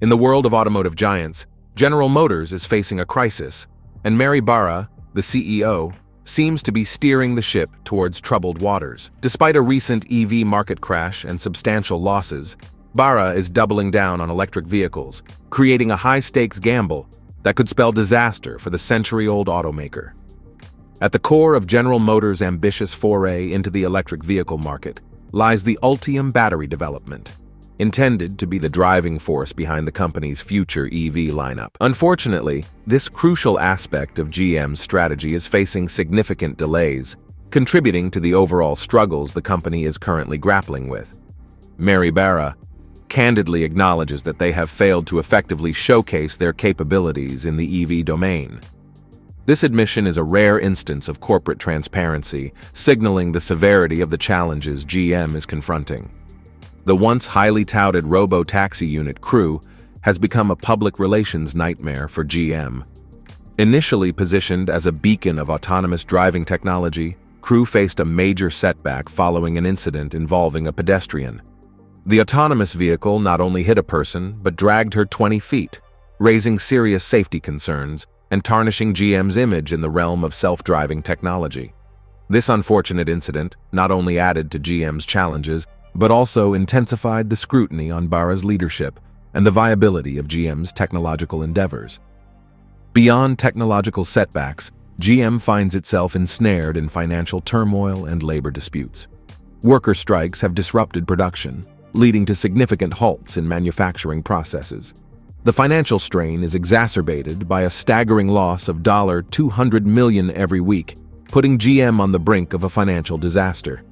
In the world of automotive giants, General Motors is facing a crisis, and Mary Bara, the CEO, seems to be steering the ship towards troubled waters. Despite a recent EV market crash and substantial losses, Bara is doubling down on electric vehicles, creating a high-stakes gamble that could spell disaster for the century-old automaker. At the core of General Motors' ambitious foray into the electric vehicle market lies the Ultium battery development, intended to be the driving force behind the company's future EV lineup. Unfortunately, this crucial aspect of GM's strategy is facing significant delays, contributing to the overall struggles the company is currently grappling with. Mary Bara candidly acknowledges that they have failed to effectively showcase their capabilities in the EV domain. This admission is a rare instance of corporate transparency, signaling the severity of the challenges GM is confronting. The once highly touted robo-taxi unit Cruise has become a public relations nightmare for GM. Initially positioned as a beacon of autonomous driving technology, Cruise faced a major setback following an incident involving a pedestrian. The autonomous vehicle not only hit a person, but dragged her 20 feet, raising serious safety concerns and tarnishing GM's image in the realm of self-driving technology. This unfortunate incident not only added to GM's challenges, but also intensified the scrutiny on Bara's leadership and the viability of GM's technological endeavors. Beyond technological setbacks, GM finds itself ensnared in financial turmoil and labor disputes. Worker strikes have disrupted production, leading to significant halts in manufacturing processes. The financial strain is exacerbated by a staggering loss of $200 million every week, putting GM on the brink of a financial disaster.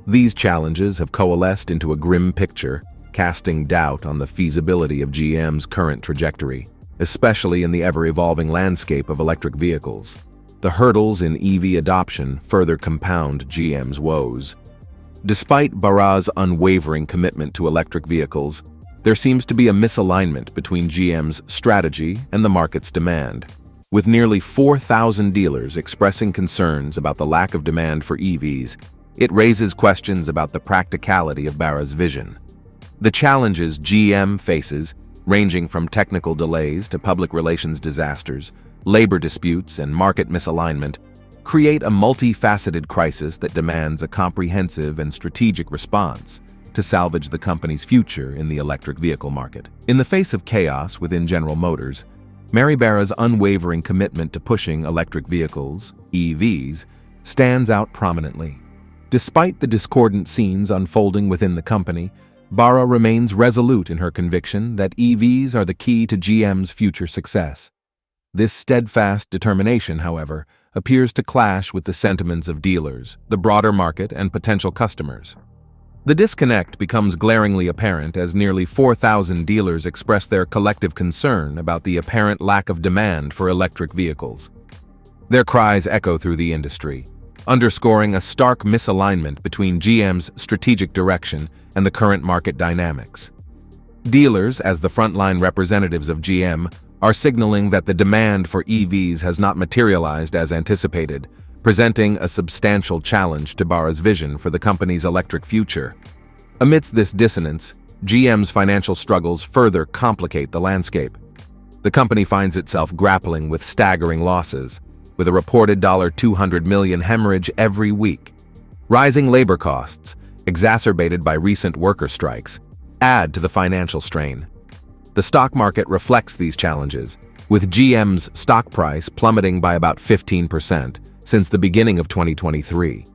These challenges have coalesced into a grim picture, casting doubt on the feasibility of GM's current trajectory, especially in the ever-evolving landscape of electric vehicles. The hurdles in EV adoption further compound GM's woes. Despite Bara's unwavering commitment to electric vehicles, there seems to be a misalignment between GM's strategy and the market's demand. With nearly 4,000 dealers expressing concerns about the lack of demand for EVs, it raises questions about the practicality of Bara's vision. The challenges GM faces, ranging from technical delays to public relations disasters, labor disputes, and market misalignment, create a multifaceted crisis that demands a comprehensive and strategic response to salvage the company's future in the electric vehicle market. In the face of chaos within General Motors, Mary Bara's unwavering commitment to pushing electric vehicles, EVs, stands out prominently. Despite the discordant scenes unfolding within the company, Bara remains resolute in her conviction that EVs are the key to GM's future success. This steadfast determination, however, appears to clash with the sentiments of dealers, the broader market, and potential customers. The disconnect becomes glaringly apparent as nearly 4,000 dealers express their collective concern about the apparent lack of demand for electric vehicles. Their cries echo through the industry, underscoring a stark misalignment between GM's strategic direction and the current market dynamics. Dealers, as the frontline representatives of GM, are signaling that the demand for EVs has not materialized as anticipated, presenting a substantial challenge to Bara's vision for the company's electric future. Amidst this dissonance, GM's financial struggles further complicate the landscape. The company finds itself grappling with staggering losses, with a reported $200 million hemorrhage every week. Rising labor costs, exacerbated by recent worker strikes, add to the financial strain. The stock market reflects these challenges, with GM's stock price plummeting by about 15% since the beginning of 2023.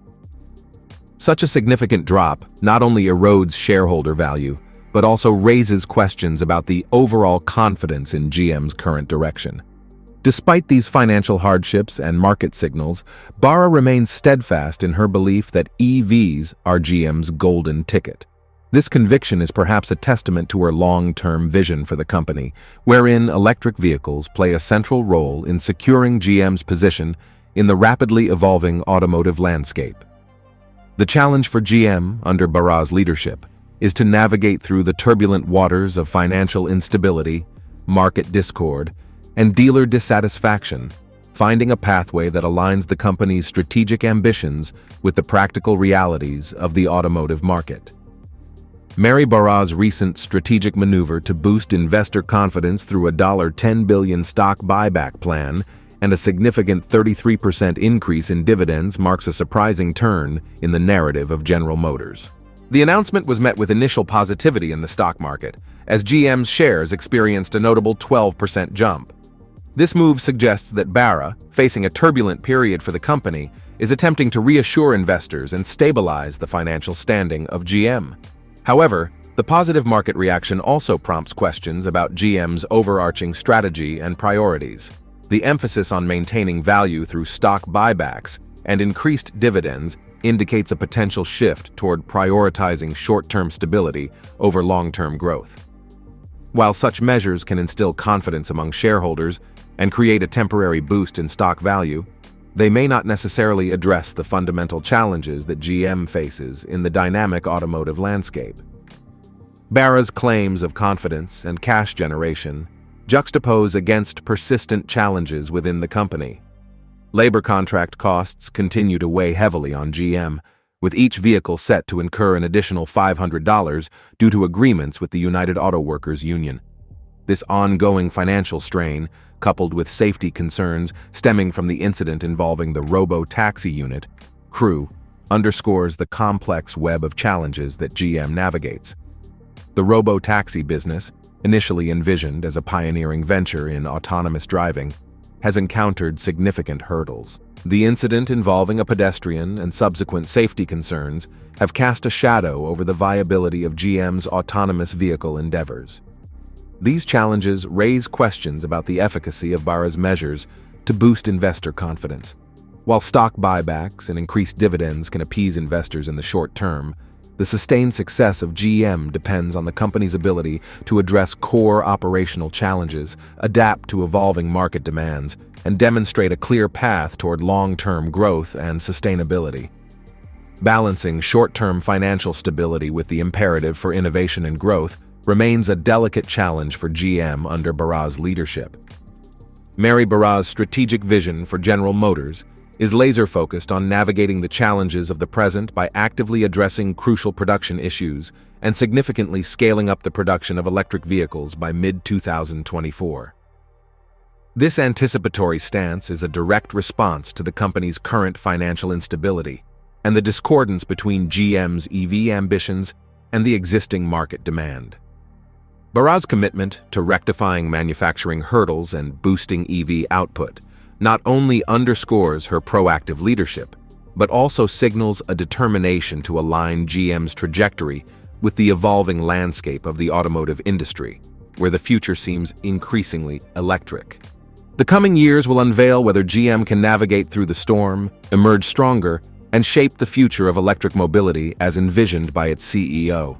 Such a significant drop not only erodes shareholder value, but also raises questions about the overall confidence in GM's current direction. Despite these financial hardships and market signals, Bara remains steadfast in her belief that EVs are GM's golden ticket. This conviction is perhaps a testament to her long-term vision for the company, wherein electric vehicles play a central role in securing GM's position in the rapidly evolving automotive landscape. The challenge for GM under Bara's leadership is to navigate through the turbulent waters of financial instability, market discord, and dealer dissatisfaction, finding a pathway that aligns the company's strategic ambitions with the practical realities of the automotive market. Mary Bara's recent strategic maneuver to boost investor confidence through a $10 billion stock buyback plan and a significant 33% increase in dividends marks a surprising turn in the narrative of General Motors. The announcement was met with initial positivity in the stock market, as GM's shares experienced a notable 12% jump. This move suggests that Bara, facing a turbulent period for the company, is attempting to reassure investors and stabilize the financial standing of GM. However, the positive market reaction also prompts questions about GM's overarching strategy and priorities. The emphasis on maintaining value through stock buybacks and increased dividends indicates a potential shift toward prioritizing short-term stability over long-term growth. While such measures can instill confidence among shareholders and create a temporary boost in stock value, they may not necessarily address the fundamental challenges that GM faces in the dynamic automotive landscape. Bara's claims of confidence and cash generation juxtapose against persistent challenges within the company. Labor contract costs continue to weigh heavily on GM, with each vehicle set to incur an additional $500 due to agreements with the United Auto Workers Union. This ongoing financial strain, coupled with safety concerns stemming from the incident involving the robo-taxi unit, crew, underscores the complex web of challenges that GM navigates. The robo-taxi business, initially envisioned as a pioneering venture in autonomous driving, has encountered significant hurdles. The incident involving a pedestrian and subsequent safety concerns have cast a shadow over the viability of GM's autonomous vehicle endeavors. These challenges raise questions about the efficacy of Bara's measures to boost investor confidence. While stock buybacks and increased dividends can appease investors in the short term, the sustained success of GM depends on the company's ability to address core operational challenges, adapt to evolving market demands, and demonstrate a clear path toward long-term growth and sustainability. Balancing short-term financial stability with the imperative for innovation and growth remains a delicate challenge for GM under Bara's leadership. Mary Bara's strategic vision for General Motors is laser-focused on navigating the challenges of the present by actively addressing crucial production issues and significantly scaling up the production of electric vehicles by mid-2024. This anticipatory stance is a direct response to the company's current financial instability and the discordance between GM's EV ambitions and the existing market demand. Bara's commitment to rectifying manufacturing hurdles and boosting EV output not only underscores her proactive leadership, but also signals a determination to align GM's trajectory with the evolving landscape of the automotive industry, where the future seems increasingly electric. The coming years will unveil whether GM can navigate through the storm, emerge stronger, and shape the future of electric mobility as envisioned by its CEO.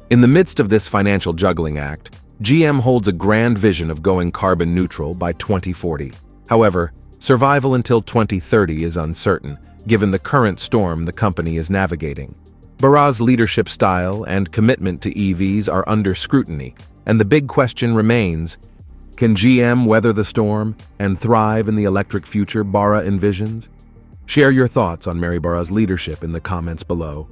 In the midst of this financial juggling act, GM holds a grand vision of going carbon neutral by 2040. However, survival until 2030 is uncertain, given the current storm the company is navigating. Bara's leadership style and commitment to EVs are under scrutiny, and the big question remains: can GM weather the storm and thrive in the electric future Bara envisions? Share your thoughts on Mary Bara's leadership in the comments below.